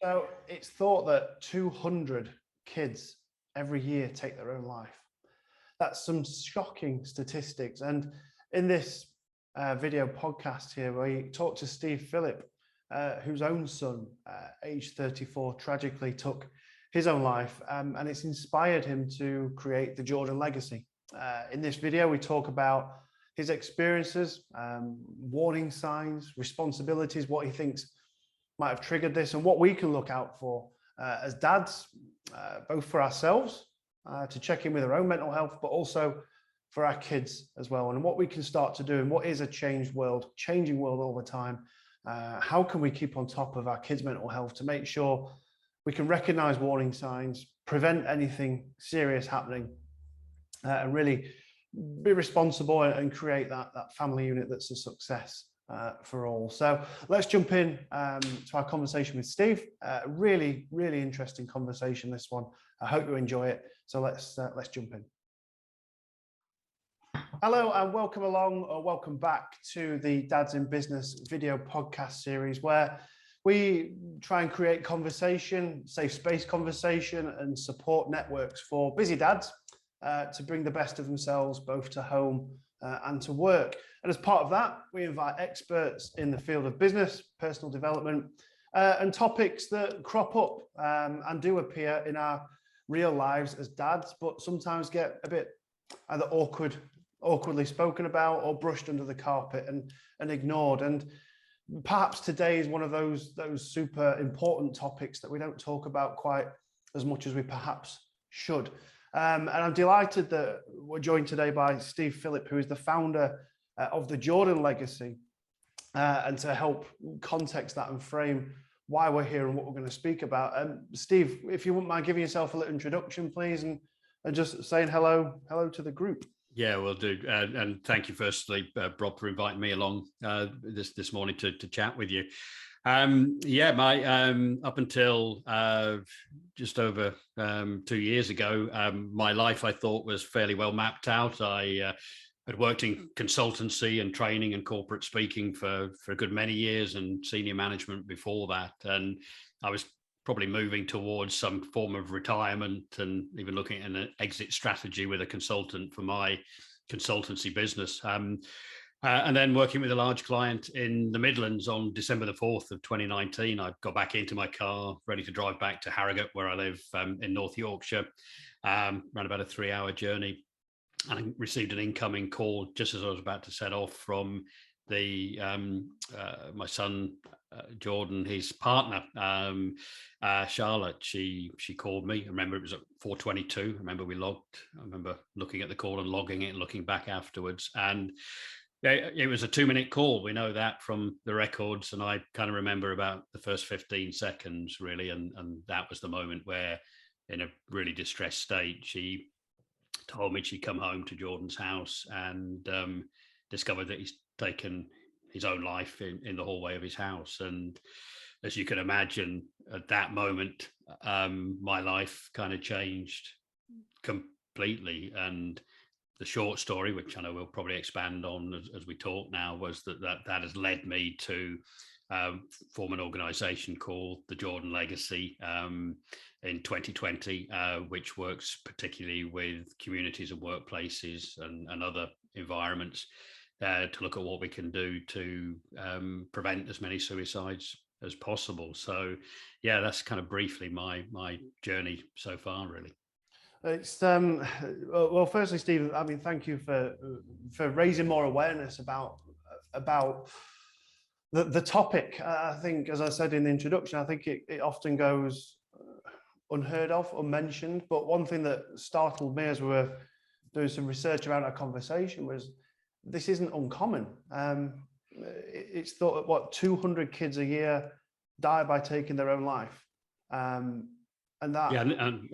So it's thought that 200 kids every year take their own life. That's some shocking statistics. And in this video podcast here, we talked to Steve Phillip, whose own son, age 34, tragically took his own life. And it's inspired him to create the Jordan Legacy. In this video, we talk about his experiences, warning signs, responsibilities, what he thinks might have triggered this, and what we can look out for as dads, both for ourselves to check in with our own mental health, but also for our kids as well, and what we can start to do, and what is a changing world all the time. How can we keep on top of our kids' mental health to make sure we can recognize warning signs, prevent anything serious happening, and really be responsible and create that family unit that's a success for all. So let's jump in to our conversation with Steve. Really interesting conversation, this one. I hope you enjoy it. So let's jump in. Hello and welcome along, or welcome back to the Dads in Business video podcast series, where we try and create conversation, safe space conversation, and support networks for busy dads to bring the best of themselves both to home and to work. And as part of that, we invite experts in the field of business, personal development, and topics that crop up and do appear in our real lives as dads, but sometimes get a bit either awkwardly spoken about or brushed under the carpet and ignored. And perhaps today is one of those super important topics that we don't talk about quite as much as we perhaps should. And I'm delighted that we're joined today by Steve Phillip, who is the founder of the Jordan Legacy, and to help context that and frame why we're here and what we're going to speak about. Steve, if you wouldn't mind giving yourself a little introduction, please, and just saying hello to the group. Yeah, will do. And thank you, firstly, Rob, for inviting me along this morning to chat with you. My up until just over 2 years ago, my life I thought was fairly well mapped out. I had worked in consultancy and training and corporate speaking for a good many years, and senior management before that. And I was probably moving towards some form of retirement, and even looking at an exit strategy with a consultant for my consultancy business. And then working with a large client in the Midlands on December the 4th of 2019, I got back into my car, ready to drive back to Harrogate, where I live in North Yorkshire, ran about a 3-hour journey, and I received an incoming call just as I was about to set off from my son, Jordan, his partner, Charlotte. She called me. I remember it was at 4:22. I remember looking at the call and logging it and looking back afterwards. And it was a 2-minute call. We know that from the records. And I kind of remember about the first 15 seconds, really. And that was the moment where, in a really distressed state, she told me she'd come home to Jordan's house and discovered that he's taken his own life in the hallway of his house. And as you can imagine, at that moment, my life kind of changed completely. And the short story, which I know we'll probably expand on as we talk now, was that has led me to form an organization called the Jordan Legacy in 2020, which works particularly with communities and workplaces and other environments to look at what we can do to prevent as many suicides as possible. So yeah, that's kind of briefly my journey so far, really. It's well, firstly, Steve, I mean, thank you for raising more awareness about the topic. I think, as I said in the introduction, I think it often goes unheard of, unmentioned. But one thing that startled me as we were doing some research around our conversation was this isn't uncommon. It's thought that 200 kids a year die by taking their own life, and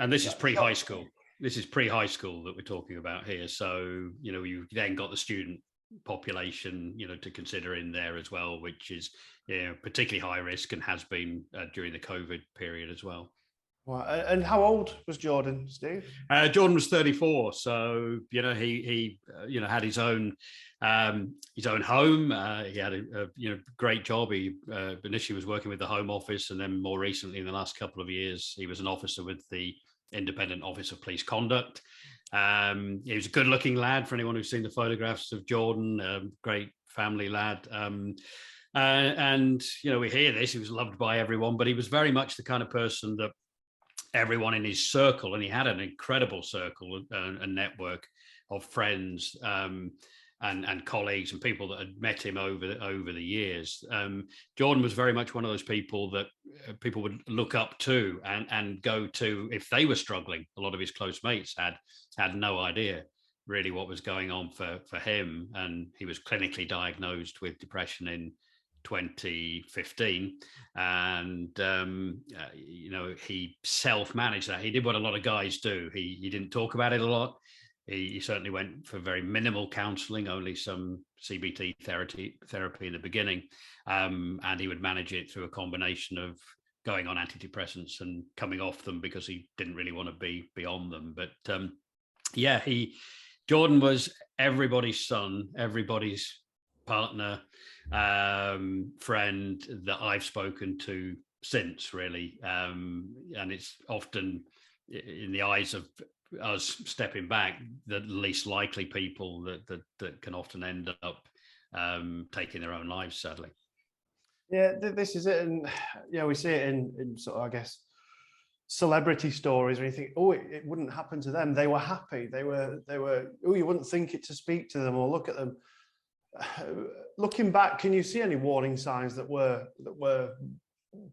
this is pre-high school. This is pre-high school that we're talking about here. So, you've then got the student population, to consider in there as well, which is, particularly high risk and has been during the COVID period as well. Wow. And how old was Jordan, Steve? Jordan was 34, so he had his own home. He had a great job. He initially was working with the Home Office, and then more recently, in the last couple of years, he was an officer with the Independent Office of Police Conduct. He was a good-looking lad. For anyone who's seen the photographs of Jordan, great family lad. And we hear this. He was loved by everyone, but he was very much the kind of person that everyone in his circle, and he had an incredible circle and network of friends and colleagues and people that had met him over the years. Jordan was very much one of those people that people would look up to and go to if they were struggling. A lot of his close mates had no idea really what was going on for him, and he was clinically diagnosed with depression in 2015, and he self-managed that. He did what a lot of guys do. He didn't talk about it a lot. He certainly went for very minimal counseling, only some CBT therapy in the beginning, and he would manage it through a combination of going on antidepressants and coming off them because he didn't really want to be on them. But Jordan was everybody's son, everybody's partner, friend that I've spoken to since, really. And it's often, in the eyes of us stepping back, the least likely people that can often end up taking their own lives, sadly. Yeah, this is it. And we see it in sort of, I guess, celebrity stories where you think, oh, it wouldn't happen to them. They were happy. They were, oh, you wouldn't think it to speak to them or look at them. Looking back, can you see any warning signs that were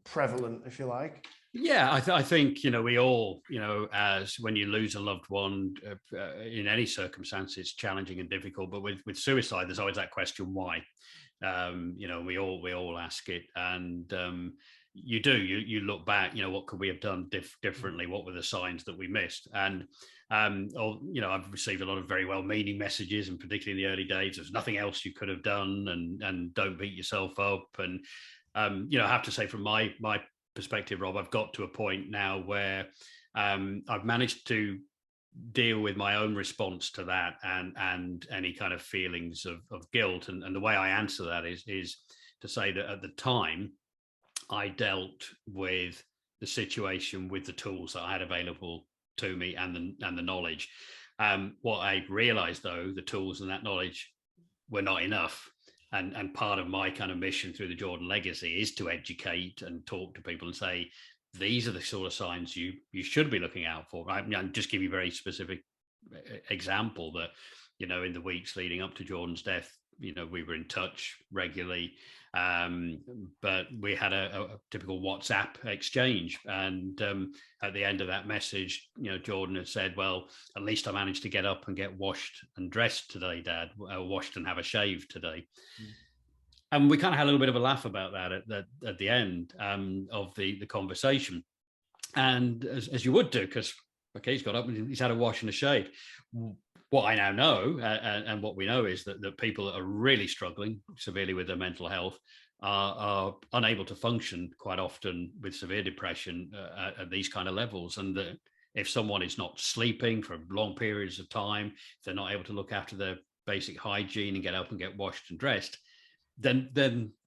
prevalent, if you like? Yeah, I think we all, as when you lose a loved one in any circumstance, it's challenging and difficult. But with suicide, there's always that question, why? We all ask it, and you look back. What could we have done differently? What were the signs that we missed? And I've received a lot of very well-meaning messages, and particularly in the early days, there's nothing else you could have done, and don't beat yourself up. And I have to say, from my perspective, Rob, I've got to a point now where I've managed to deal with my own response to that and any kind of feelings of guilt. And the way I answer that is to say that at the time I dealt with the situation with the tools that I had available to me and the knowledge. What I realized, though, the tools and that knowledge were not enough. And part of my kind of mission through the Jordan legacy is to educate and talk to people and say, these are the sort of signs you should be looking out for. I'll just give you a very specific example that, in the weeks leading up to Jordan's death, we were in touch regularly, but we had a typical WhatsApp exchange. And at the end of that message, Jordan had said, well, at least I managed to get up and get washed and dressed today, Dad, washed and have a shave today. And we kind of had a little bit of a laugh about that at the end of the conversation. And as you would do, because, okay, he's got up and he's had a wash and a shave. What I now know, and what we know, is that people that are really struggling severely with their mental health are unable to function quite often with severe depression at these kind of levels. And that if someone is not sleeping for long periods of time, if they're not able to look after their basic hygiene and get up and get washed and dressed, then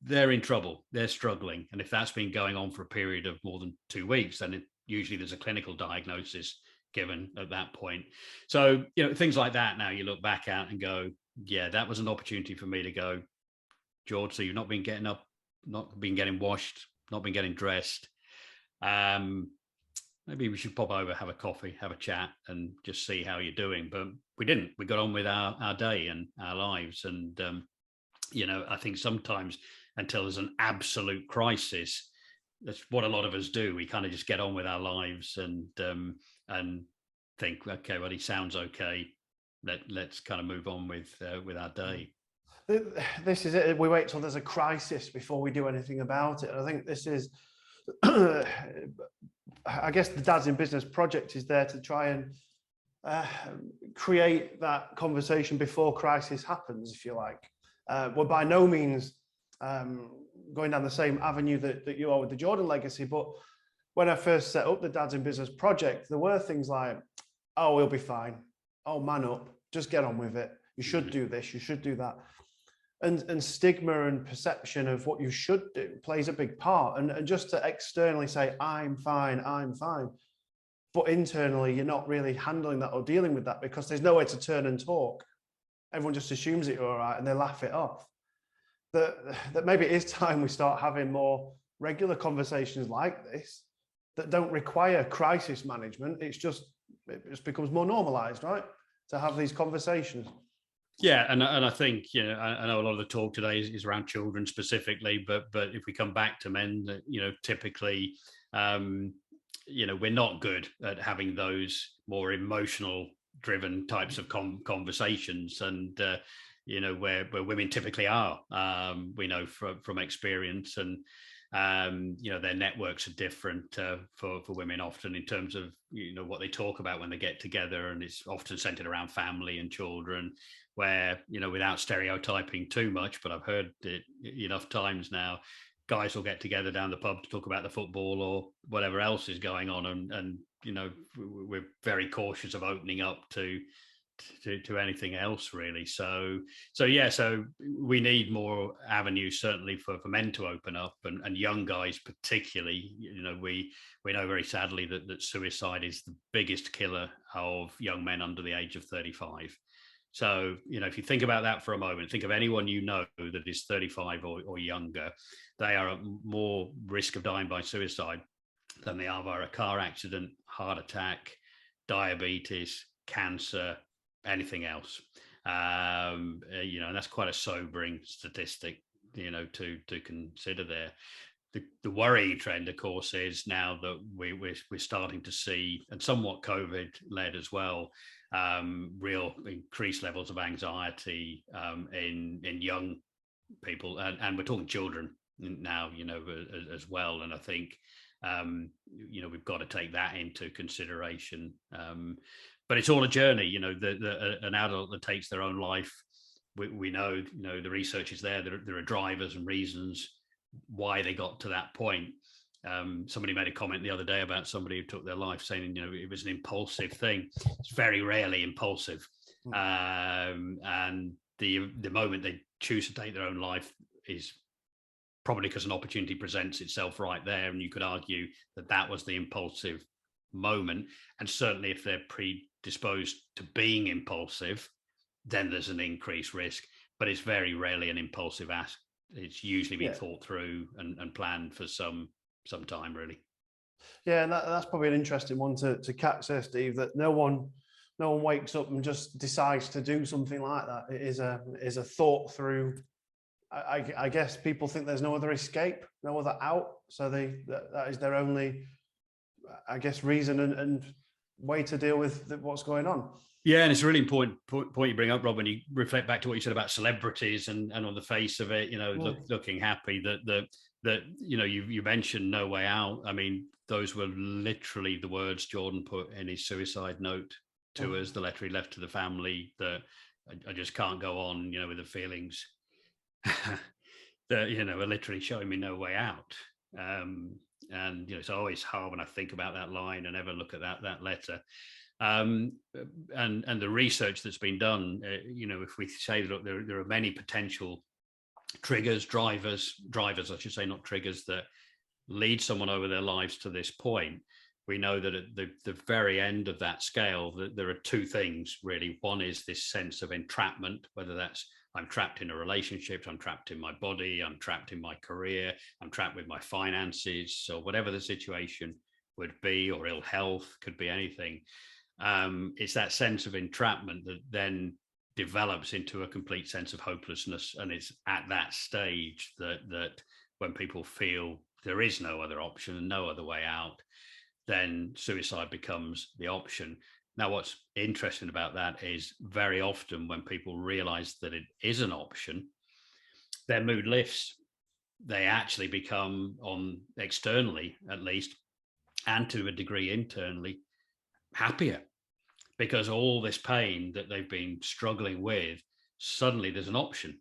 they're in trouble. They're struggling. And if that's been going on for a period of more than 2 weeks, then usually there's a clinical diagnosis given at that point. So, things like that now you look back at and go, yeah, that was an opportunity for me to go, George, so you've not been getting up, not been getting washed, not been getting dressed. Maybe we should pop over, have a coffee, have a chat, and just see how you're doing. But we didn't. We got on with our day and our lives. And, I think sometimes until there's an absolute crisis, that's what a lot of us do. We kind of just get on with our lives and think, okay, well, he sounds okay. Let's kind of move on with our day. This is it. We wait till there's a crisis before we do anything about it. And I think this is, I guess, the Dads in Business project is there to try and create that conversation before crisis happens, if you like. We're by no means going down the same avenue that you are with the Jordan legacy, but when I first set up the Dads in Business project, there were things like, oh, we'll be fine. Oh, man up, just get on with it. You should do this, you should do that. And stigma and perception of what you should do plays a big part. And just to externally say, I'm fine, but internally you're not really handling that or dealing with that because there's nowhere to turn and talk. Everyone just assumes that you're all right and they laugh it off. That maybe it is time we start having more regular conversations like this that don't require crisis management. It just becomes more normalized, right? To have these conversations. Yeah, and I think, I know a lot of the talk today is around children specifically, but if we come back to men, typically, we're not good at having those more emotional driven types of conversations, and where women typically are, we know from experience, and their networks are different for women often in terms of what they talk about when they get together, and it's often centered around family and children, where without stereotyping too much, but I've heard it enough times now, guys will get together down the pub to talk about the football or whatever else is going on, and we're very cautious of opening up to anything else, really. So we need more avenues, certainly for men to open up, and young guys particularly. We know very sadly that suicide is the biggest killer of young men under the age of 35. So if you think about that for a moment, think of anyone that is 35 or younger. They are at more risk of dying by suicide than they are via a car accident, heart attack, diabetes, cancer, anything else. And that's quite a sobering statistic, to consider there. The worrying trend, of course, is now that we're starting to see, and somewhat COVID led as well, real increased levels of anxiety in young people, and we're talking children now, as well. And I think we've got to take that into consideration. But it's all a journey. An adult that takes their own life, we know, the research is there. There are drivers and reasons why they got to that point. Somebody made a comment the other day about somebody who took their life, saying it was an impulsive thing. It's very rarely impulsive, and the moment they choose to take their own life is probably because an opportunity presents itself right there, and you could argue that was the impulsive moment. And certainly if they're predisposed to being impulsive, then there's an increased risk, but it's very rarely an impulsive act. It's usually been thought through and planned for some time, really. Yeah, and that's probably an interesting one to catch there, Steve, that no one wakes up and just decides to do something like that. It is a thought through. I guess people think there's no other escape, no other out, so that is their only, I guess, reason and way to deal with what's going on. Yeah, and it's a really important point you bring up, Rob, when you reflect back to what you said about celebrities and on the face of it, looking happy, that you mentioned no way out. I mean, those were literally the words Jordan put in his suicide note to us, the letter he left to the family, that I just can't go on, with the feelings that, are literally showing me no way out. And it's always hard when I think about that line and ever look at that letter. And the research that's been done, if we say that there are many potential triggers, drivers, I should say, not triggers, that lead someone over their lives to this point. We know that at the very end of that scale, that there are two things, really. One is this sense of entrapment, whether that's I'm trapped in a relationship, I'm trapped in my body, I'm trapped in my career, I'm trapped with my finances, so whatever the situation would be, or ill health, could be anything. It's that sense of entrapment that then develops into a complete sense of hopelessness. And it's at that stage that when people feel there is no other option and no other way out, then suicide becomes the option. Now, what's interesting about that is very often when people realize that it is an option, their mood lifts. They actually become, on externally at least, and to a degree internally, happier, because all this pain that they've been struggling with, suddenly there's an option.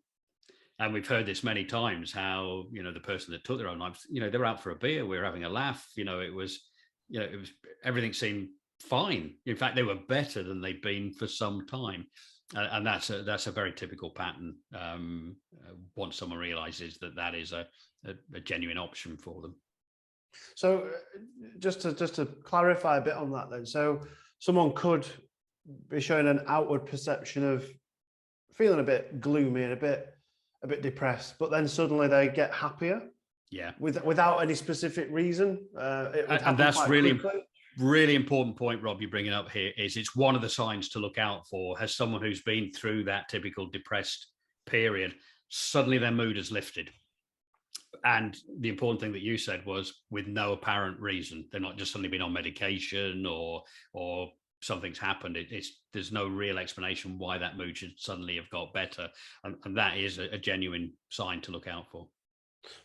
And we've heard this many times, how, the person that took their own lives, they were out for a beer, we were having a laugh, it was, everything seemed fine. In fact, they were better than they'd been for some time. And that's a very typical pattern. Once someone realizes that is a genuine option for them. So just to clarify a bit on that then, so someone could be showing an outward perception of feeling a bit gloomy and a bit depressed, but then suddenly they get happier. Yeah. Without any specific reason. And that's really important point, Rob, you're bringing up here. Is it's one of the signs to look out for. Has someone who's been through that typical depressed period, suddenly their mood has lifted. And the important thing that you said was with no apparent reason. They're not just suddenly been on medication or something's happened. There's no real explanation why that mood should suddenly have got better. And that is a genuine sign to look out for.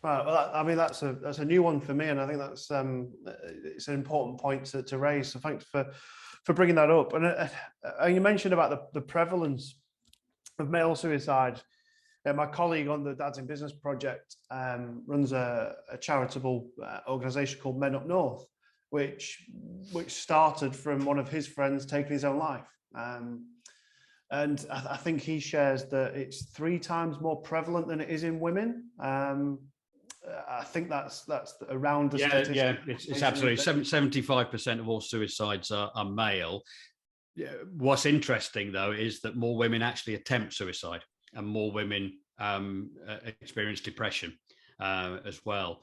Right. Well, I mean, that's a new one for me, and I think that's it's an important point to raise. So thanks for bringing that up. And you mentioned about the prevalence of male suicide. My colleague on the Dads in Business project runs a charitable organisation called Men Up North, which started from one of his friends taking his own life. And I think he shares that it's 3 times more prevalent than it is in women. I think that's around the statistic. Yeah, it's absolutely 75% of all suicides are male. What's interesting though is that more women actually attempt suicide, and more women experience depression as well.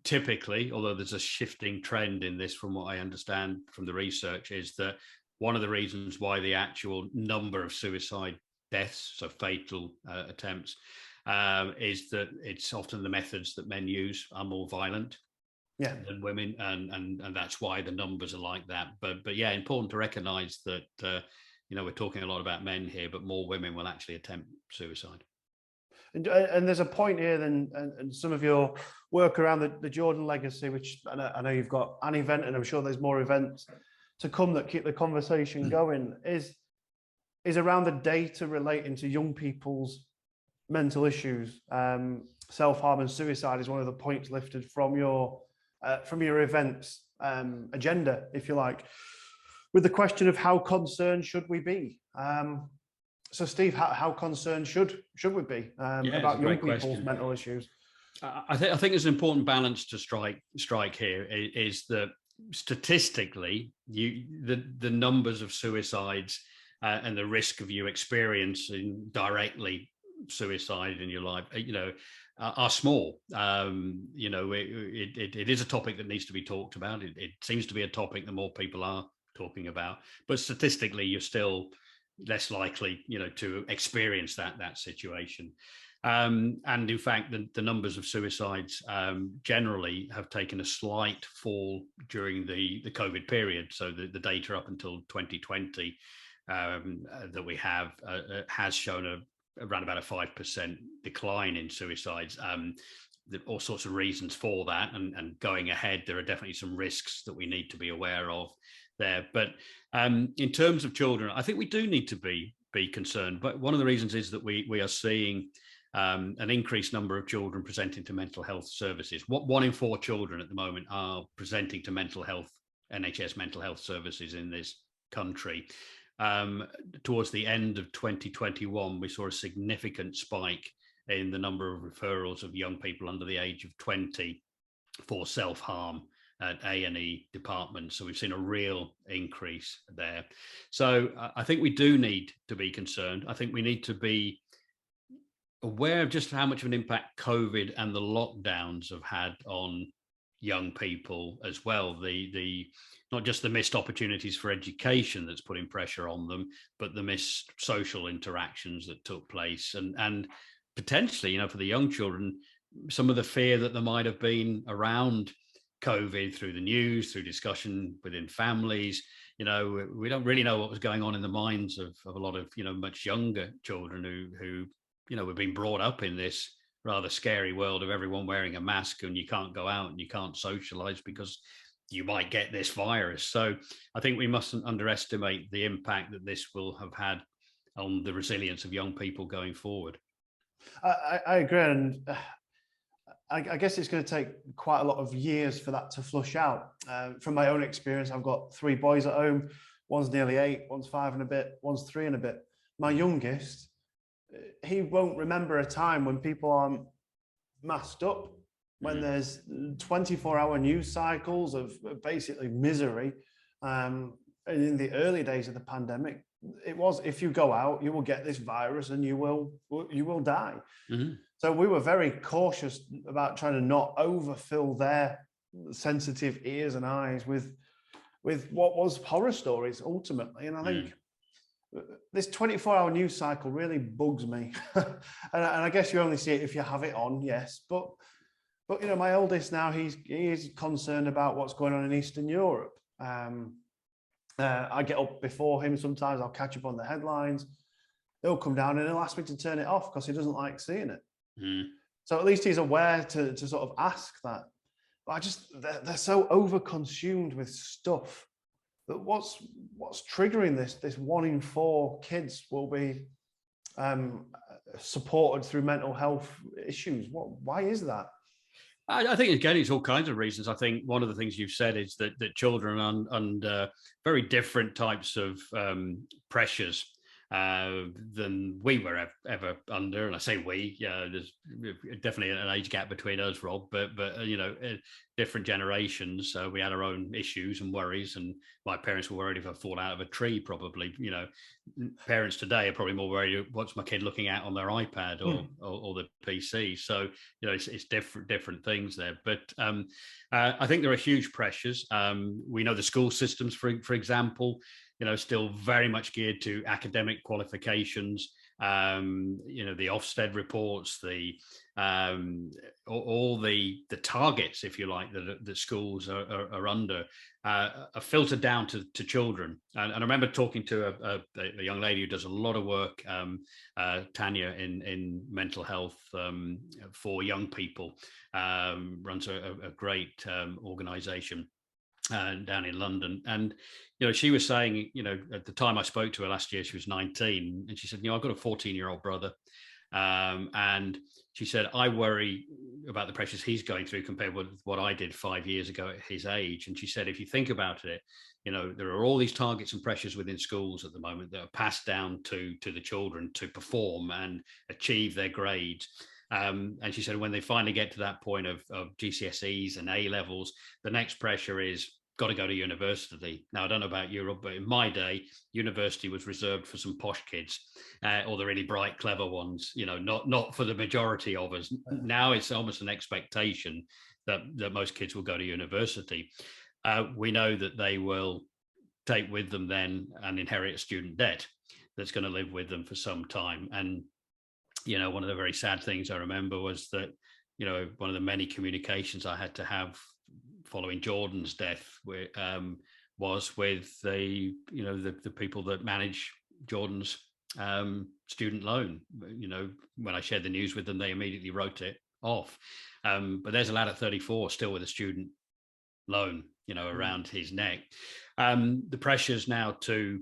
Typically, although there's a shifting trend in this from what I understand from the research, is that one of the reasons why the actual number of suicide deaths, so fatal attempts, is that it's often the methods that men use are more violent than women, and that's why the numbers are like that. But yeah, important to recognize that we're talking a lot about men here, but more women will actually attempt suicide. And there's a point here then, and some of your work around the Jordan legacy, which I know you've got an event, and I'm sure there's more events to come that keep the conversation going, is around the data relating to young people's mental issues. Self-harm and suicide is one of the points lifted from your events agenda, if you like, with the question of how concerned should we be. So Steve, how concerned should we be about young people's mental issues? I think there's an important balance to strike here, is that statistically the numbers of suicides and the risk of you experiencing directly suicide in your life are small. It is a topic that needs to be talked about. It seems to be a topic that more people are talking about, but statistically you're still less likely to experience that situation. And in fact the numbers of suicides generally have taken a slight fall during the COVID period. So the data up until 2020 that we have has shown around about a 5% decline in suicides. There are all sorts of reasons for that, and going ahead there are definitely some risks that we need to be aware of there. But in terms of children, I think we do need to be concerned. But one of the reasons is that we are seeing an increased number of children presenting to mental health services. 1 in 4 children at the moment are presenting to NHS mental health services in this country. Towards the end of 2021, we saw a significant spike in the number of referrals of young people under the age of 20 for self-harm at A&E departments. So we've seen a real increase there. So I think we do need to be concerned. I think we need to be aware of just how much of an impact COVID and the lockdowns have had on young people as well. The not just the missed opportunities for education that's putting pressure on them, but the missed social interactions that took place, and potentially, for the young children, some of the fear that there might have been around COVID through the news, through discussion within families. We don't really know what was going on in the minds of a lot of much younger children who were being brought up in this rather scary world of everyone wearing a mask, and you can't go out and you can't socialize because you might get this virus. So I think we mustn't underestimate the impact that this will have had on the resilience of young people going forward. I agree, and I guess it's going to take quite a lot of years for that to flush out. From my own experience, I've got 3 boys at home. One's nearly 8, one's 5 and a bit, one's 3 and a bit. My youngest, he won't remember a time when people aren't masked up, when there's 24-hour news cycles of basically misery. And in the early days of the pandemic, it was, if you go out, you will get this virus and you will die. So we were very cautious about trying to not overfill their sensitive ears and eyes with what was horror stories ultimately. And I think this 24-hour news cycle really bugs me. and I guess you only see it if you have it on, yes. But you know, my oldest now, he's concerned about what's going on in Eastern Europe. I get up before him sometimes. I'll catch up on the headlines. He'll come down and he'll ask me to turn it off because he doesn't like seeing it. So at least he's aware to sort of ask that. But they're so overconsumed with stuff that what's triggering this 1 in 4 kids will be supported through mental health issues. Why is that? I think, again, it's all kinds of reasons. I think one of the things you've said is that children are under very different types of pressures than we were ever under. And I say we, there's definitely an age gap between us, Rob, but you know, different generations. We had our own issues and worries, and my parents were worried if I fall out of a tree, probably. You know, parents today are probably more worried, what's my kid looking at on their iPad or the PC. So, you know, it's different things there. But I think there are huge pressures. We know the school systems, for example, you know, still very much geared to academic qualifications. You know, the Ofsted reports, all the targets, if you like, that schools are under, are filtered down to children. And I remember talking to a young lady who does a lot of work, Tanya, in mental health for young people, runs a great organization down in London. And, you know, she was saying, you know, at the time I spoke to her last year, she was 19, and she said, you know, I've got a 14-year-old brother. And she said, I worry about the pressures he's going through compared with what I did 5 years ago at his age. And she said, if you think about it, you know, there are all these targets and pressures within schools at the moment that are passed down to the children to perform and achieve their grades. And she said, when they finally get to that point of GCSEs and A levels, the next pressure is got to go to university. Now, I don't know about Europe, but in my day, university was reserved for some posh kids or the really bright, clever ones, you know, not for the majority of us. Now it's almost an expectation that most kids will go to university. We know that they will take with them then and inherit a student debt that's going to live with them for some time. And, you know, one of the very sad things I remember was that, you know, one of the many communications I had to have following Jordan's death was with the people that manage Jordan's student loan. You know, when I shared the news with them, they immediately wrote it off. But there's a lad at 34 still with a student loan, you know, around his neck. The pressures now to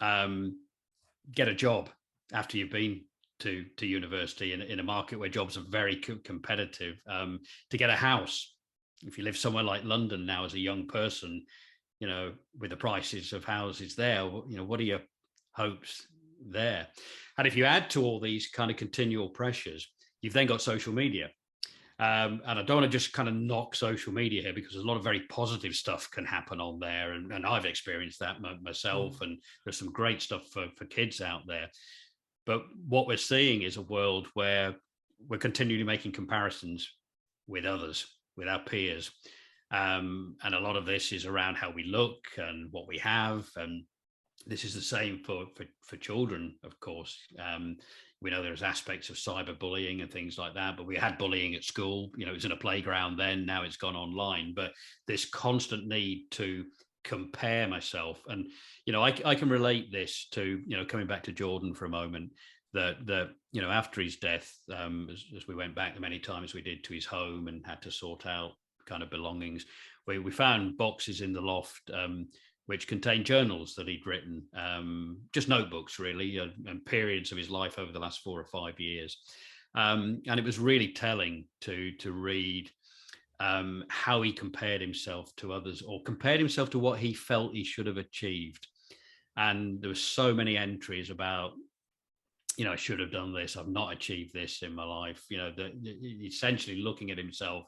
get a job after you've been to university in a market where jobs are very competitive, to get a house. If you live somewhere like London now as a young person, you know, with the prices of houses there, you know, what are your hopes there? And if you add to all these kind of continual pressures, you've then got social media. And I don't want to just kind of knock social media here, because there's a lot of very positive stuff can happen on there. And I've experienced that myself, and there's some great stuff for kids out there. But what we're seeing is a world where we're continually making comparisons with others, with our peers. And a lot of this is around how we look and what we have. And this is the same for children, of course. We know there's aspects of cyberbullying and things like that, but we had bullying at school. You know, it was in a playground then, now it's gone online. But this constant need to compare myself. And, you know, I can relate this to, you know, coming back to Jordan for a moment, that you know, after his death, as we went back the many times we did to his home and had to sort out kind of belongings, we found boxes in the loft which contained journals that he'd written, just notebooks really, and periods of his life over the last 4 or 5 years. And it was really telling to read how he compared himself to others, or compared himself to what he felt he should have achieved. And there were so many entries about, I should have done this, I've not achieved this in my life, essentially looking at himself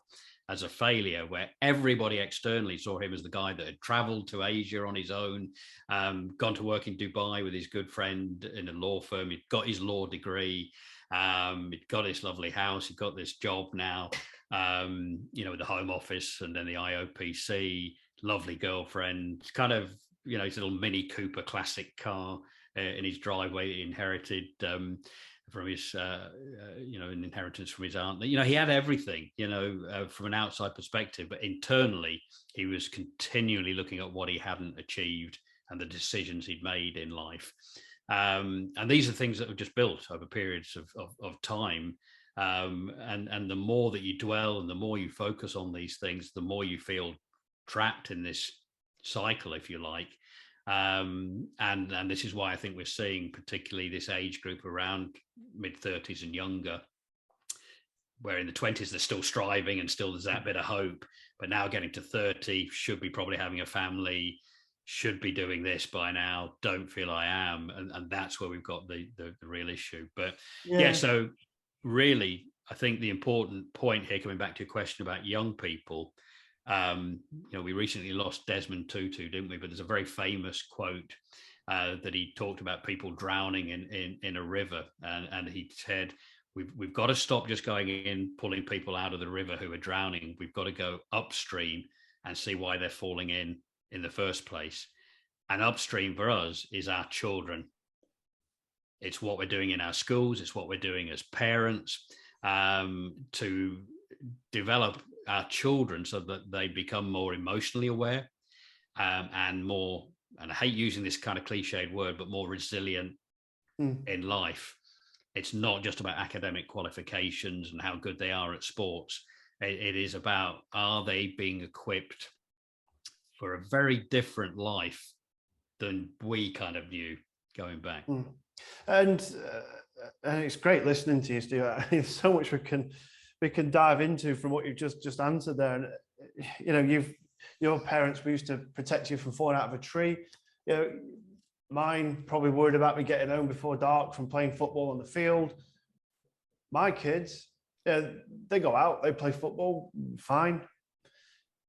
as a failure, where everybody externally saw him as the guy that had traveled to Asia on his own, gone to work in Dubai with his good friend in a law firm. He'd got his law degree. He'd got his lovely house. He'd got this job now, with the Home Office and then the IOPC, lovely girlfriend, kind of, his little Mini Cooper classic car in his driveway he inherited from his, an inheritance from his aunt. He had everything, from an outside perspective, but internally he was continually looking at what he hadn't achieved and the decisions he'd made in life. And these are things that have just built over periods of time. And the more that you dwell and the more you focus on these things, the more you feel trapped in this cycle, if you like. And this is why I think we're seeing particularly this age group around mid-30s and younger, where in the 20s they're still striving and still there's that bit of hope, but now getting to 30, should be probably having a family, should be doing this by now, don't feel I am. And that's where we've got the real issue. But yeah, so really, I think the important point here, coming back to your question about young people, we recently lost Desmond Tutu, didn't we? But there's a very famous quote that he talked about people drowning in a river, and he said, "We've got to stop just going in, pulling people out of the river who are drowning. We've got to go upstream and see why they're falling in the first place. And upstream for us is our children. It's what we're doing in our schools. It's what we're doing as parents to develop our children so that they become more emotionally aware and more, and I hate using this kind of cliched word, but more resilient in life. It's not just about academic qualifications and how good they are at sports. It is about, are they being equipped for a very different life than we kind of knew going back. And it's great listening to you, Steve. There's so much we can dive into from what you've just answered there. And your parents used to protect you from falling out of a tree. Mine probably worried about me getting home before dark from playing football on the field. My kids, they go out, they play football, fine.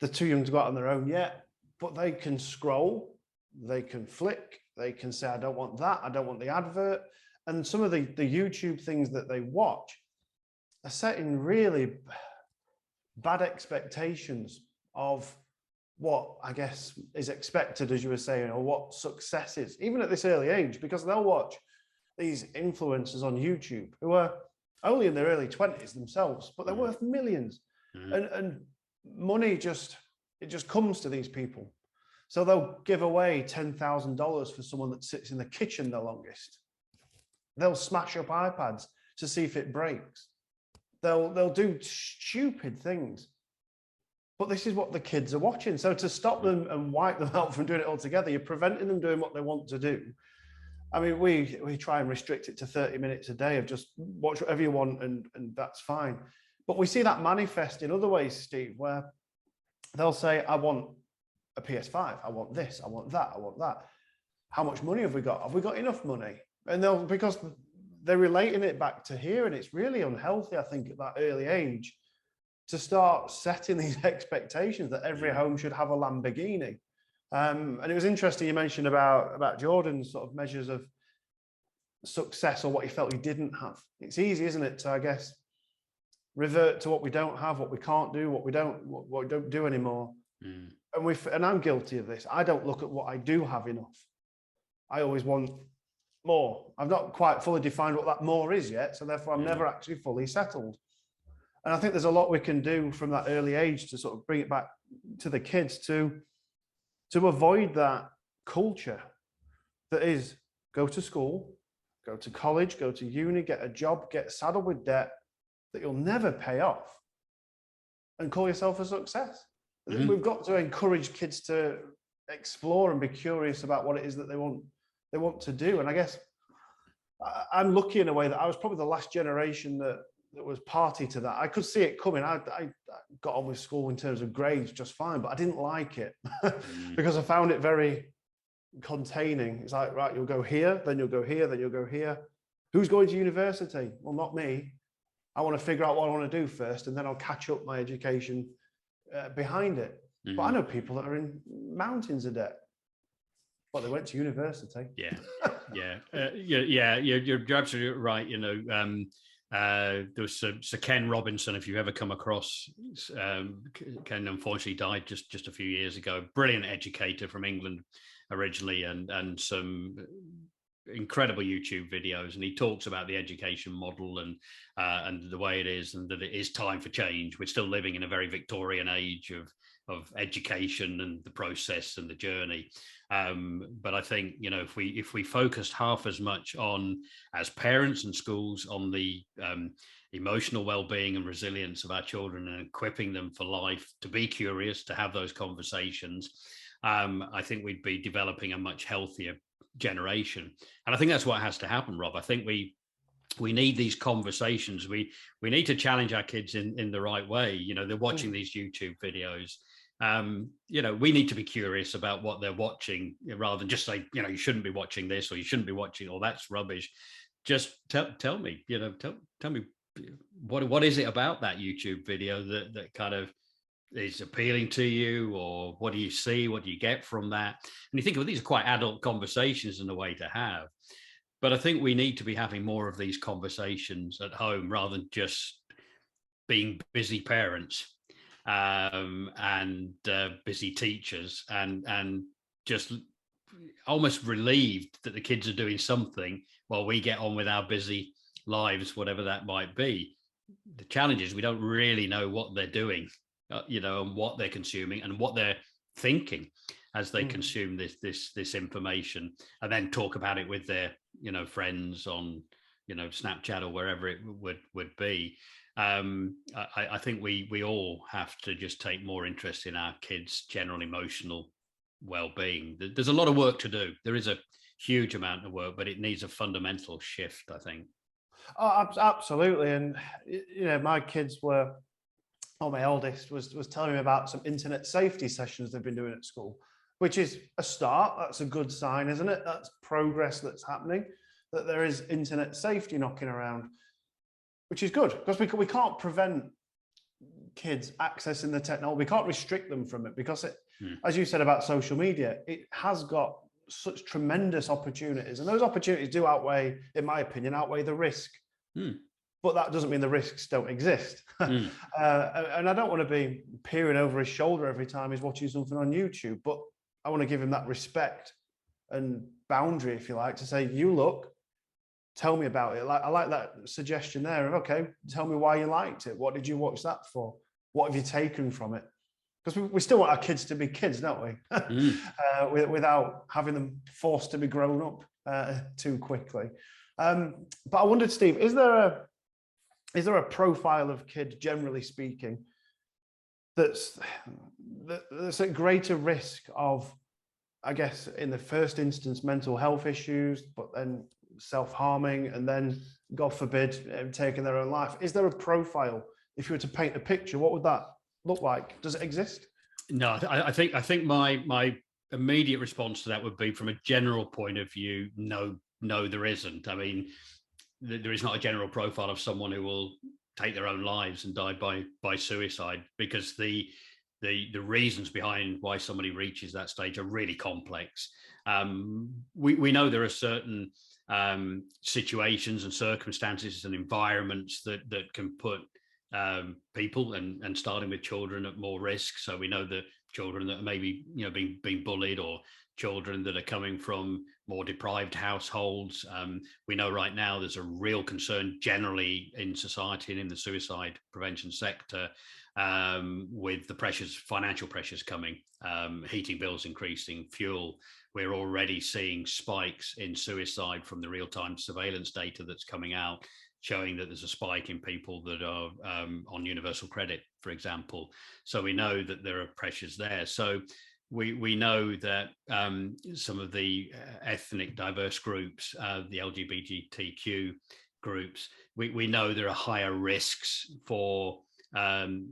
They're too young to go out on their own yet, but they can scroll, they can flick, they can say, I don't want that, I don't want the advert. And some of the YouTube things that they watch are setting really bad expectations of what I guess is expected, as you were saying, or what success is, even at this early age, because they'll watch these influencers on YouTube who are only in their early 20s themselves, but they're worth millions. And money just comes to these people. So they'll give away $10,000 for someone that sits in the kitchen the longest. They'll smash up iPads to see if it breaks. They'll do stupid things. But this is what the kids are watching. So to stop them and wipe them out from doing it altogether, you're preventing them doing what they want to do. I mean, we try and restrict it to 30 minutes a day of just watch whatever you want, and that's fine. But we see that manifest in other ways, Steve, where they'll say, I want a PS5, I want this, I want that, I want that. How much money have we got? Have we got enough money? And because they're relating it back to here, and it's really unhealthy, I think, at that early age, to start setting these expectations that every home should have a Lamborghini. And it was interesting you mentioned about Jordan's sort of measures of success, or what he felt he didn't have. It's easy, isn't it, to, I guess, revert to what we don't have, what we can't do, what we don't do anymore. And I'm guilty of this. I don't look at what I do have enough. I always want more. I've not quite fully defined what that more is yet, so therefore I'm never actually fully settled. And I think there's a lot we can do from that early age to sort of bring it back to the kids to avoid that culture that is go to school, go to college, go to uni, get a job, get saddled with debt that you'll never pay off, and call yourself a success. We've got to encourage kids to explore and be curious about what it is that they want to do. And I guess I'm lucky in a way that I was probably the last generation that that was party to that. I could see it coming. I got on with school in terms of grades just fine, but I didn't like it because I found it very containing. It's like, right, you'll go here, then you'll go here, then you'll go here. Who's going to university? Well, not me. I want to figure out what I want to do first, and then I'll catch up my education behind it. But I know people that are in mountains of debt. Well, they went to university. You're absolutely right. You know, there was Sir Ken Robinson, if you've ever come across. Ken unfortunately died just a few years ago. Brilliant educator from England originally, and some incredible YouTube videos, and he talks about the education model and the way it is, and that it is time for change. We're still living in a very Victorian age of education and the process and the journey. But I think, you know, if we focused half as much on, as parents and schools, on the emotional well-being and resilience of our children and equipping them for life, to be curious, to have those conversations, I think we'd be developing a much healthier generation. And I think that's what has to happen, Rob. I think we need these conversations. We need to challenge our kids in the right way. You know, they're watching these YouTube videos. You know, we need to be curious about what they're watching, rather than just say, you know, you shouldn't be watching this, or you shouldn't be watching, or that's rubbish. Just tell me, you know, tell me what is it about that YouTube video that kind of is appealing to you, or what do you see? What do you get from that? And you think, well, these are quite adult conversations in a way to have. But I think we need to be having more of these conversations at home, rather than just being busy parents and busy teachers, and just almost relieved that the kids are doing something while we get on with our busy lives, whatever that might be. The challenge is we don't really know what they're doing, you know, and what they're consuming and what they're thinking as they consume this information, and then talk about it with their, you know, friends on, you know, Snapchat or wherever it would be. I think we all have to just take more interest in our kids' general emotional well-being. There's a lot of work to do. There is a huge amount of work, but it needs a fundamental shift, I think. Oh, absolutely. And, you know, my kids were, or my eldest was telling me about some internet safety sessions they've been doing at school, which is a start. That's a good sign, isn't it? That's progress that's happening, that there is internet safety knocking around, which is good, because we can't prevent kids accessing the technology. We can't restrict them from it, because it, as you said about social media, it has got such tremendous opportunities, and those opportunities do outweigh, in my opinion, outweigh the risk. But that doesn't mean the risks don't exist. And I don't want to be peering over his shoulder every time he's watching something on YouTube, but I want to give him that respect and boundary, if you like, to say, you look, tell me about it. Like, I like that suggestion there of, okay, tell me why you liked it. What did you watch that for? What have you taken from it? Because we still want our kids to be kids, don't we? Without having them forced to be grown up too quickly. But I wondered, Steve, is there a profile of kid, generally speaking, that's at greater risk of, I guess, in the first instance, mental health issues, but then self-harming, and then, God forbid, taking their own life? Is there a profile? If you were to paint a picture, what would that look like? Does it exist? No, I think my immediate response to that would be, from a general point of view, no, there isn't. I mean, there is not a general profile of someone who will take their own lives and die by suicide, because the reasons behind why somebody reaches that stage are really complex. We know there are certain situations and circumstances and environments that can put people, and starting with children, at more risk. So we know that children that are maybe, you know, being bullied, or children that are coming from more deprived households. We know right now there's a real concern generally in society and in the suicide prevention sector, with the pressures, financial pressures coming, heating bills increasing, fuel. We're already seeing spikes in suicide from the real-time surveillance data that's coming out, showing that there's a spike in people that are on universal credit, for example. So we know that there are pressures there. So we know that some of the ethnic diverse groups, the LGBTQ groups, we know there are higher risks for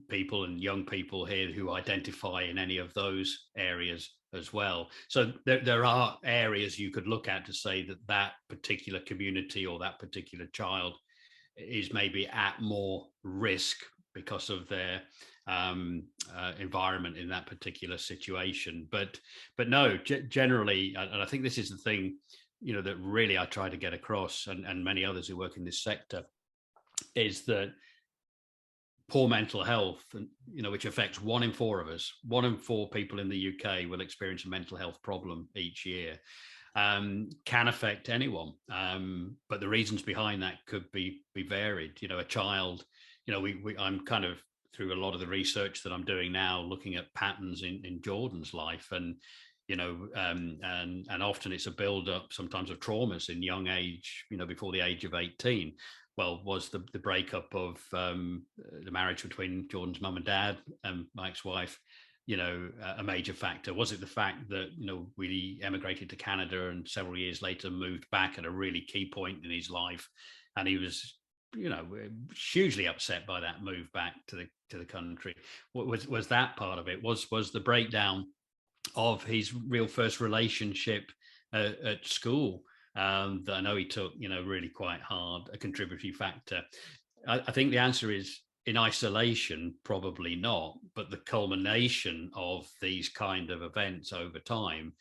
people and young people here who identify in any of those areas as well. So there are areas you could look at to say that that particular community or that particular child is maybe at more risk because of their environment in that particular situation. But no, generally, and I think this is the thing, that really I try to get across, and many others who work in this sector, is that poor mental health, and which affects 1 in 4 of us, 1 in 4 people in the UK will experience a mental health problem each year. Can affect anyone, but the reasons behind that could be varied. A child, I'm kind of, through a lot of the research that I'm doing now, looking at patterns in Jordan's life, and and often it's a build up sometimes of traumas in young age, before the age of 18. Well, was the breakup of the marriage between Jordan's mum and dad and my ex-wife, a major factor? Was it the fact that, we emigrated to Canada and several years later moved back at a really key point in his life, and he was, hugely upset by that move back to the country? Was that part of it? Was the breakdown of his real first relationship at school, that I know he took, really quite hard, a contributory factor? I think the answer is, in isolation, probably not, but the culmination of these kind of events over time,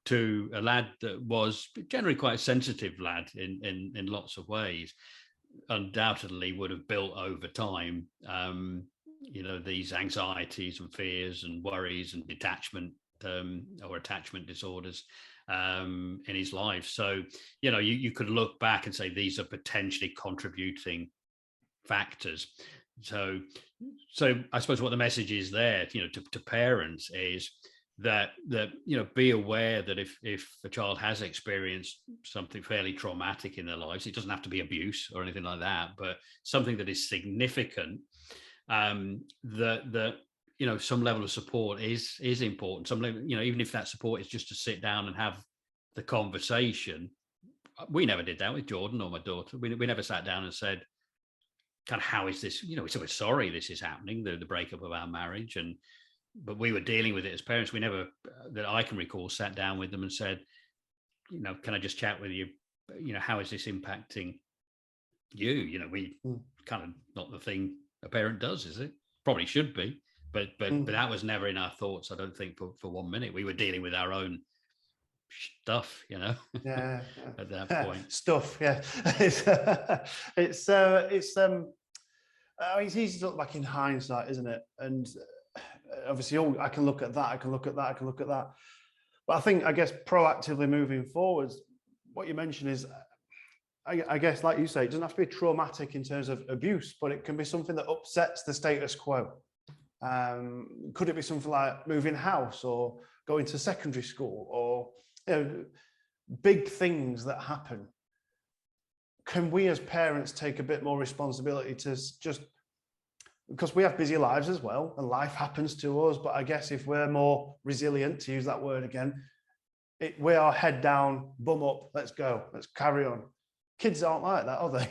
to a lad that was generally quite a sensitive lad in lots of ways, undoubtedly would have built over time, these anxieties and fears and worries and detachment, or attachment disorders, in his life. So, you could look back and say these are potentially contributing factors. So I suppose what the message is there, to parents, is that be aware that if a child has experienced something fairly traumatic in their lives, it doesn't have to be abuse or anything like that, but something that is significant, that some level of support is important. Some level, even if that support is just to sit down and have the conversation. We never did that with Jordan or my daughter. We never sat down and said, kind of, how is this? We said, we're sorry this is happening, the breakup of our marriage, but we were dealing with it as parents. We never, that I can recall, sat down with them and said, can I just chat with you? How is this impacting you? We kind of, not the thing a parent does, is it? Probably should be, but that was never in our thoughts. I don't think for 1 minute. We were dealing with our own stuff, yeah at that point. Stuff, yeah. It's it's easy to look back in hindsight, isn't it? And obviously, I can look at that, I can look at that, I can look at that. But I guess proactively moving forwards, what you mentioned is, I guess, like you say, it doesn't have to be traumatic in terms of abuse, but it can be something that upsets the status quo. Could it be something like moving house or going to secondary school, or big things that happen? Can we as parents take a bit more responsibility to just, because we have busy lives as well and life happens to us, but I guess if we're more resilient, to use that word again, we are head down, bum up, let's go, let's carry on. Kids aren't like that, are they?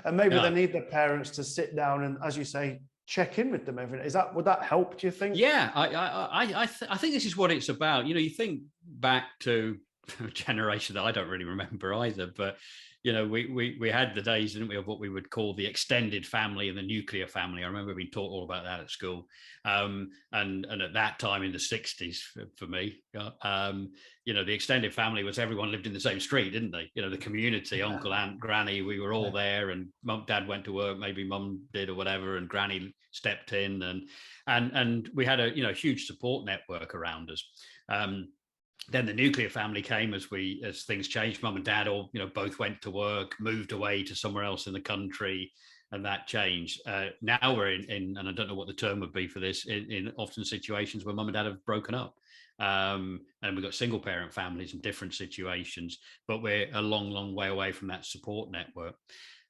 And maybe they need their parents to sit down and, as you say, check in with them every day. Would that help, do you think? Yeah, I think this is what it's about. You think back to a generation that I don't really remember either, but we had the days, didn't we, of what we would call the extended family and the nuclear family. I remember being taught all about that at school, and at that time in the 60s, for me, the extended family was everyone lived in the same street, didn't they? The community, uncle, aunt, granny, we were all there, and dad went to work, maybe mum did or whatever, and granny stepped in, and we had a huge support network around us. Then the nuclear family came as things changed. Mum and dad all, both went to work, moved away to somewhere else in the country, and that changed. Now we're in, and I don't know what the term would be for this, in often situations where mum and dad have broken up. And we've got single parent families in different situations, but we're a long, long way away from that support network.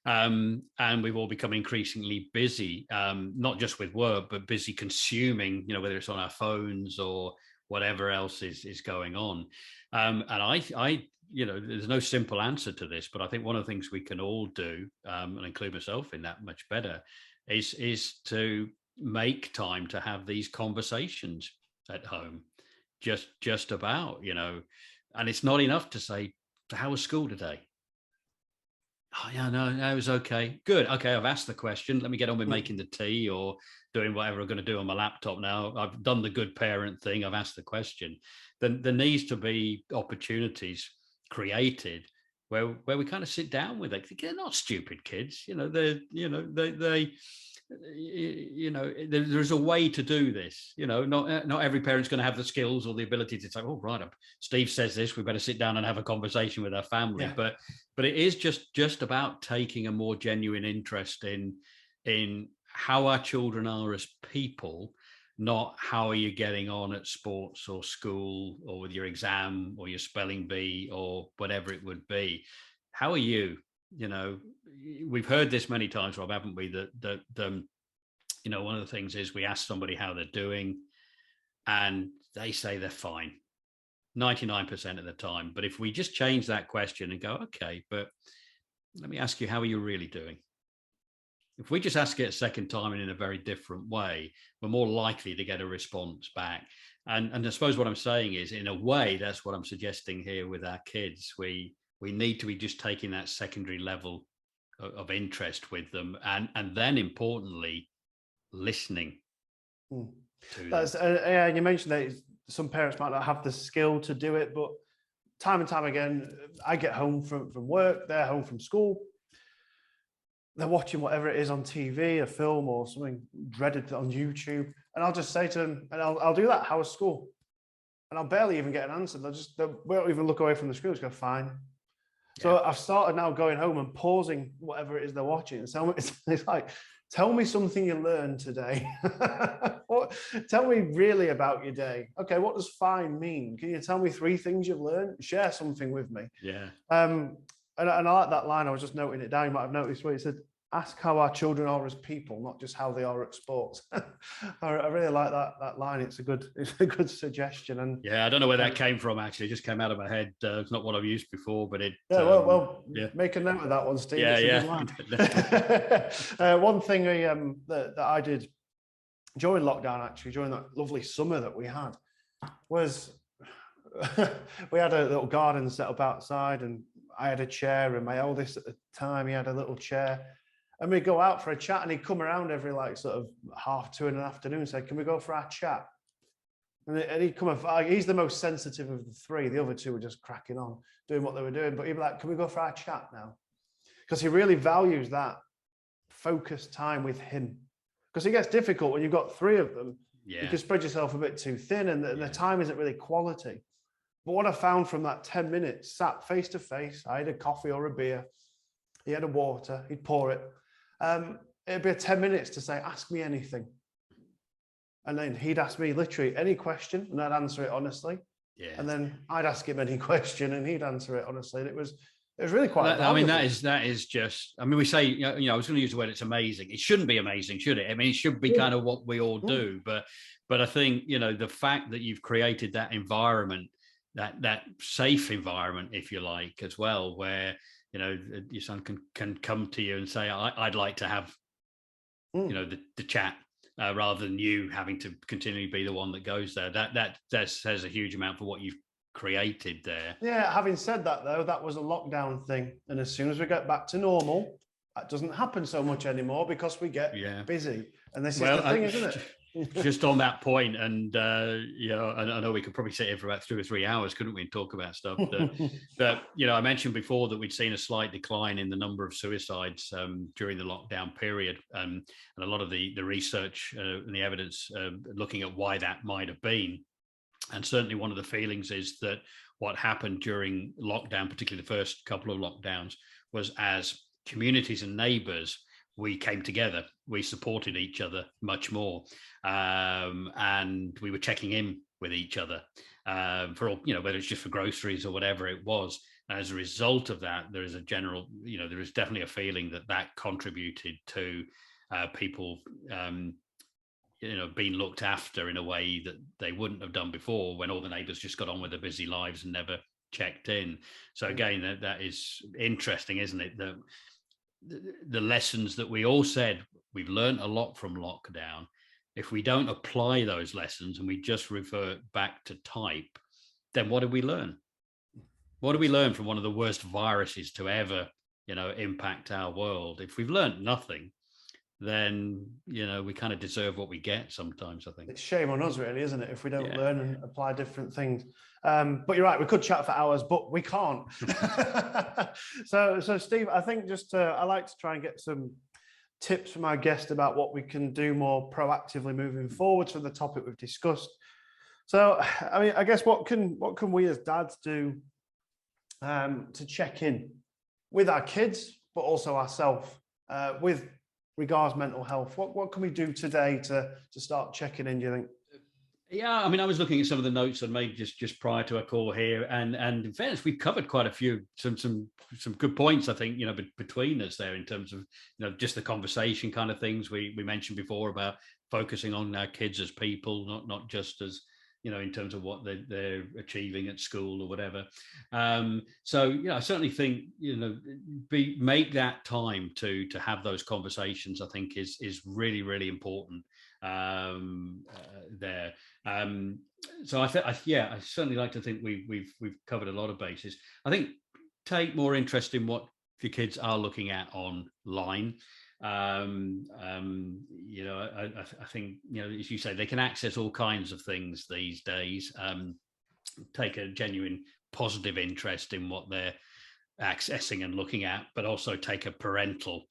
And we've all become increasingly busy, not just with work, but busy consuming, whether it's on our phones or whatever else is going on. And I there's no simple answer to this, but I think one of the things we can all do, and include myself in that much better, is to make time to have these conversations at home, just about, and it's not enough to say, how was school today? Oh, yeah, no, it was okay. Good. Okay, I've asked the question. Let me get on with making the tea or doing whatever I'm going to do on my laptop now. I've done the good parent thing. I've asked the question. Then there needs to be opportunities created where we kind of sit down with it. They're not stupid kids. There's a way to do this. Not every parent's going to have the skills or the ability to say, oh, right, Steve says this, we better sit down and have a conversation with our family. Yeah. But it is just about taking a more genuine interest in how our children are as people, not how are you getting on at sports or school or with your exam or your spelling bee or whatever it would be. How are you? We've heard this many times, Rob, haven't we? That one of the things is we ask somebody how they're doing, and they say they're fine 99% of the time. But if we just change that question and go, okay, but let me ask you, how are you really doing? If we just ask it a second time and in a very different way, we're more likely to get a response back. And I suppose what I'm saying is, in a way, that's what I'm suggesting here with our kids. We need to be just taking that secondary level of interest with them, and then importantly, listening to them. Yeah, you mentioned that some parents might not have the skill to do it, but time and time again, I get home from work, they're home from school, they're watching whatever it is on TV, a film or something dreaded on YouTube, and I'll just say to them, and I'll do that, how was school? And I'll barely even get an answer. They won't even look away from the screen, just go, fine. So I've started now going home and pausing whatever it is they're watching. And it's like, tell me something you learned today. Tell me really about your day. Okay, what does fine mean? Can you tell me 3 things you've learned? Share something with me. Yeah. And I like that line. I was just noting it down. You might have noticed where it said, ask how our children are as people, not just how they are at sports. I really like that line. It's a good suggestion. And yeah, I don't know where that came from. Actually, it just came out of my head. It's not what I've used before, but it. Make a note of that one, Steve. Yeah. One thing that I did during lockdown, actually, during that lovely summer that we had, was we had a little garden set up outside, and I had a chair, and my eldest at the time, he had a little chair. And we'd go out for a chat, and he'd come around every sort of 1:30 in the afternoon and say, can we go for our chat? And he'd come and he's the most sensitive of the 3. The other 2 were just cracking on, doing what they were doing. But he'd be like, can we go for our chat now? Because he really values that focused time with him. Because it gets difficult when you've got 3 of them. Yeah. You can spread yourself a bit too thin, and the time isn't really quality. But what I found from that 10 minutes, sat face to face, I had a coffee or a beer, he had a water, he'd pour it. It'd be 10 minutes to say, ask me anything. And then he'd ask me literally any question, and I'd answer it honestly. Yeah. And then I'd ask him any question, and he'd answer it honestly. And it was really quite. I mean, that is just. I mean, we say, I was going to use the word, it's amazing. It shouldn't be amazing, should it? I mean, it should be kind of what we all do. But I think the fact that you've created that environment, that safe environment, if you like, as well, where your son can come to you and say, I'd like to have, the chat. Rather than you having to continually be the one that goes there. That says a huge amount for what you've created there. Yeah, having said that, though, that was a lockdown thing. And as soon as we get back to normal, that doesn't happen so much anymore because we get busy. And this is the thing, isn't it? Just on that point, and I know we could probably sit here for about 2 or 3 hours, couldn't we, and talk about stuff that I mentioned before that we'd seen a slight decline in the number of suicides during the lockdown period, and a lot of the research and the evidence looking at why that might have been. And certainly one of the feelings is that what happened during lockdown, particularly the first couple of lockdowns, was as communities and neighbours, we came together, we supported each other much more, and we were checking in with each other for all, whether it's just for groceries or whatever it was. And as a result of that, there is a general, there is definitely a feeling that contributed to people, being looked after in a way that they wouldn't have done before, when all the neighbours just got on with their busy lives and never checked in. So again, that is interesting, isn't it? The lessons that we all said we've learned a lot from lockdown. If we don't apply those lessons and we just revert back to type, then what did we learn? What do we learn from one of the worst viruses to ever, impact our world? If we've learned nothing, then we kind of deserve what we get sometimes, I think. It's shame on us, really, isn't it, if we don't learn and apply different things. But you're right, we could chat for hours, but we can't. So Steve, I think I like to try and get some tips from our guest about what we can do more proactively moving forward from the topic we've discussed. So, I mean, I guess what can we as dads do to check in with our kids, but also ourselves with regards mental health? What can we do today to start checking in, do you think? Yeah, I mean, I was looking at some of the notes I made just prior to our call here, and in fairness, we've covered quite a few, some good points, I think, between us there, in terms of, just the conversation kind of things we mentioned before about focusing on our kids as people, not just as, in terms of what they're achieving at school or whatever. So, I certainly think, make that time to have those conversations, I think is really, really important there. So I certainly like to think we've covered a lot of bases. I think take more interest in what your kids are looking at online. I think, as you say, they can access all kinds of things these days. Take a genuine positive interest in what they're accessing and looking at, but also take a parental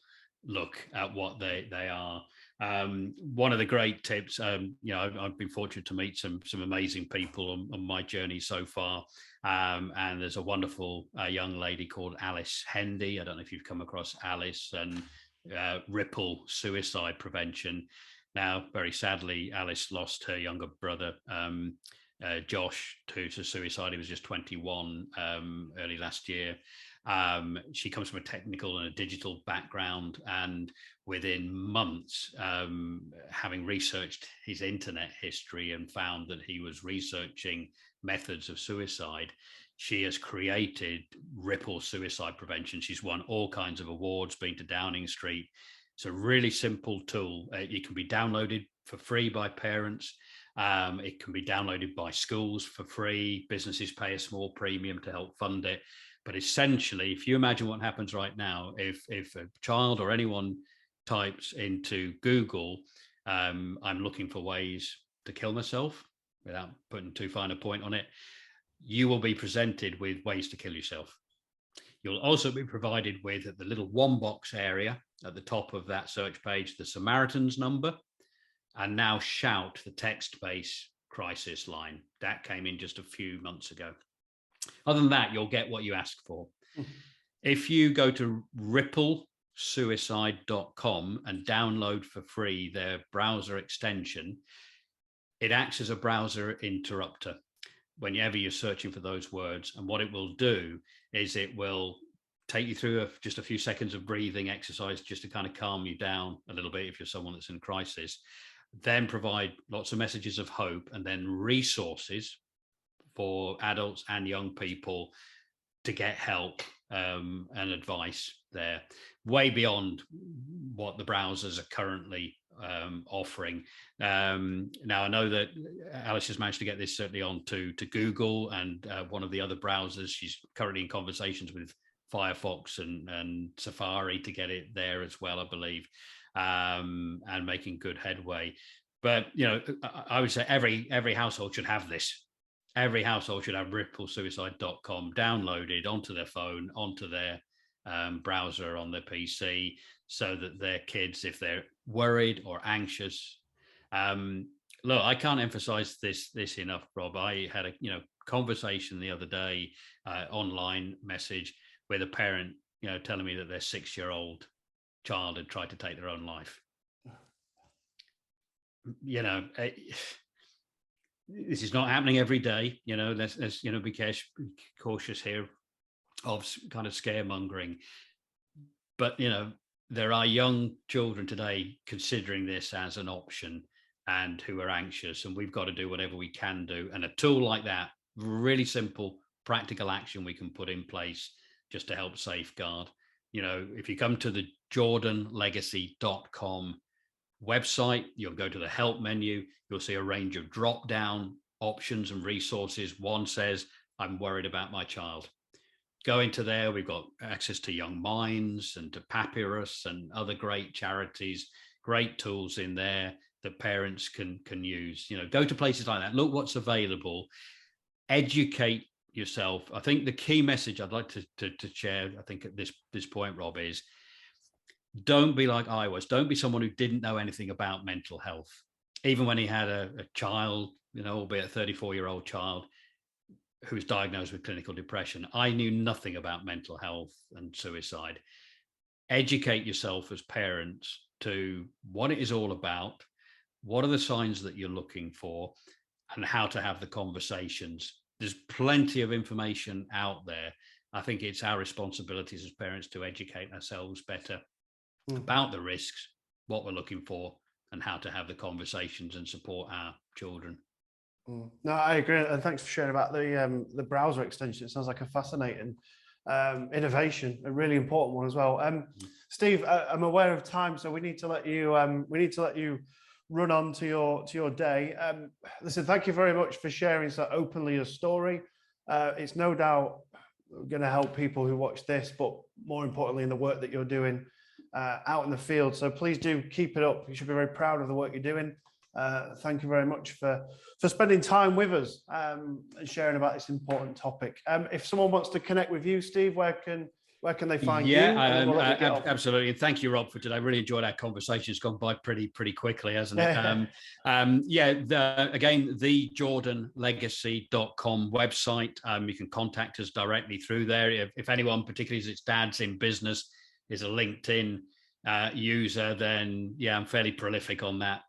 look at what they are. One of the great tips, I've been fortunate to meet some amazing people on my journey so far. And there's a wonderful young lady called Alice Hendy. I don't know if you've come across Alice, and Ripple Suicide Prevention. Now, very sadly, Alice lost her younger brother, Josh, to suicide. He was just 21 early last year. She comes from a technical and a digital background, and within months, having researched his internet history and found that he was researching methods of suicide, she has created Ripple Suicide Prevention. She's won all kinds of awards, been to Downing Street. It's a really simple tool. It can be downloaded for free by parents. It can be downloaded by schools for free. Businesses pay a small premium to help fund it. But essentially, if you imagine what happens right now, if a child or anyone types into Google, I'm looking for ways to kill myself, without putting too fine a point on it, you will be presented with ways to kill yourself. You'll also be provided with, at the little one box area at the top of that search page, the Samaritan's number, and now shout the text-based crisis line. That came in just a few months ago. Other than that, you'll get what you ask for. If you go to ripplesuicide.com and download for free their browser extension, it acts as a browser interrupter whenever you're searching for those words. And what it will do is it will take you through just a few seconds of breathing exercise, just to kind of calm you down a little bit if you're someone that's in crisis, then provide lots of messages of hope, and then resources for adults and young people to get help and advice there, way beyond what the browsers are currently offering. Now, I know that Alice has managed to get this certainly onto Google and one of the other browsers. She's currently in conversations with Firefox and Safari to get it there as well, I believe, and making good headway. But, I would say every household should have this. Every household should have ripplesuicide.com downloaded onto their phone, onto their browser on their PC, so that their kids, if they're worried or anxious, look, I can't emphasize this enough, Rob. I had a conversation the other day, online message, with a parent telling me that their 6-year-old child had tried to take their own life. This is not happening every day. Let's be cautious here of kind of scaremongering. But there are young children today considering this as an option, and who are anxious, and we've got to do whatever we can do. And a tool like that, really simple, practical action we can put in place just to help safeguard. If you come to the jordanlegacy.com website, you'll go to the help menu, you'll see a range of drop down options and resources. One says, I'm worried about my child. Go into there. We've got access to Young Minds and to Papyrus and other great charities, great tools in there that parents can use. Go to places like that, look what's available, educate yourself. I think the key message I'd like to share, I think at this point, Rob, is don't be like I was. Don't be someone who didn't know anything about mental health. Even when he had a child, albeit a 34-year-old child who was diagnosed with clinical depression, I knew nothing about mental health and suicide. Educate yourself as parents to what it is all about, what are the signs that you're looking for, and how to have the conversations. There's plenty of information out there. I think it's our responsibilities as parents to educate ourselves better about the risks, what we're looking for, and how to have the conversations and support our children. No, I agree, and thanks for sharing about the browser extension. It sounds like a fascinating innovation, a really important one as well. Steve, I'm aware of time, so we need to let you run on to your day. Listen, thank you very much for sharing so openly your story. It's no doubt going to help people who watch this, but more importantly, in the work that you're doing out in the field. So please do keep it up. You should be very proud of the work you're doing. Thank you very much for spending time with us and sharing about this important topic. If someone wants to connect with you, Steve, where can they find you? Absolutely. And thank you, Rob, for today. I really enjoyed our conversation. It's gone by pretty quickly, hasn't it? Again, the jordanlegacy.com website. You can contact us directly through there. If anyone, particularly as its dad's in business, is a LinkedIn user, then I'm fairly prolific on that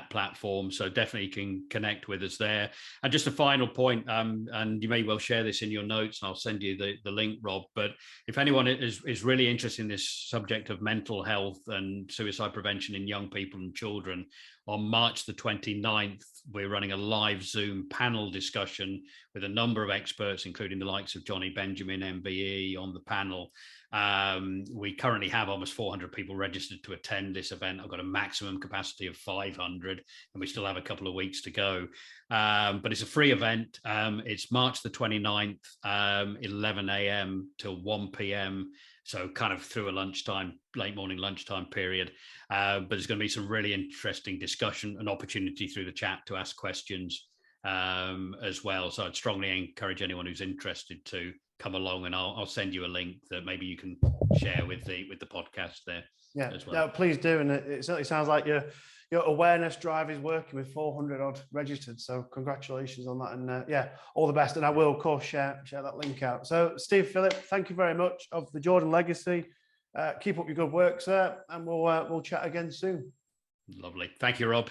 platform, so definitely can connect with us there. And just a final point, and you may well share this in your notes, and I'll send you the link, Rob, but if anyone is really interested in this subject of mental health and suicide prevention in young people and children, on March the 29th, we're running a live Zoom panel discussion with a number of experts, including the likes of Johnny Benjamin, MBE, on the panel. We currently have almost 400 people registered to attend this event. I've got a maximum capacity of 500, and we still have a couple of weeks to go. But it's a free event. It's March the 29th, 11 a.m. till 1 p.m. So kind of through a late morning lunchtime period. But there's going to be some really interesting discussion and opportunity through the chat to ask questions as well. So I'd strongly encourage anyone who's interested to come along, and I'll send you a link that maybe you can share with the podcast there. As well. No, please do. And it certainly sounds like your awareness drive is working with 400 odd registered. So congratulations on that. And all the best. And I will, of course, share that link out. So Steve, Philip, thank you very much of the Jordan Legacy. Keep up your good work, sir. And we'll chat again soon. Lovely. Thank you, Rob.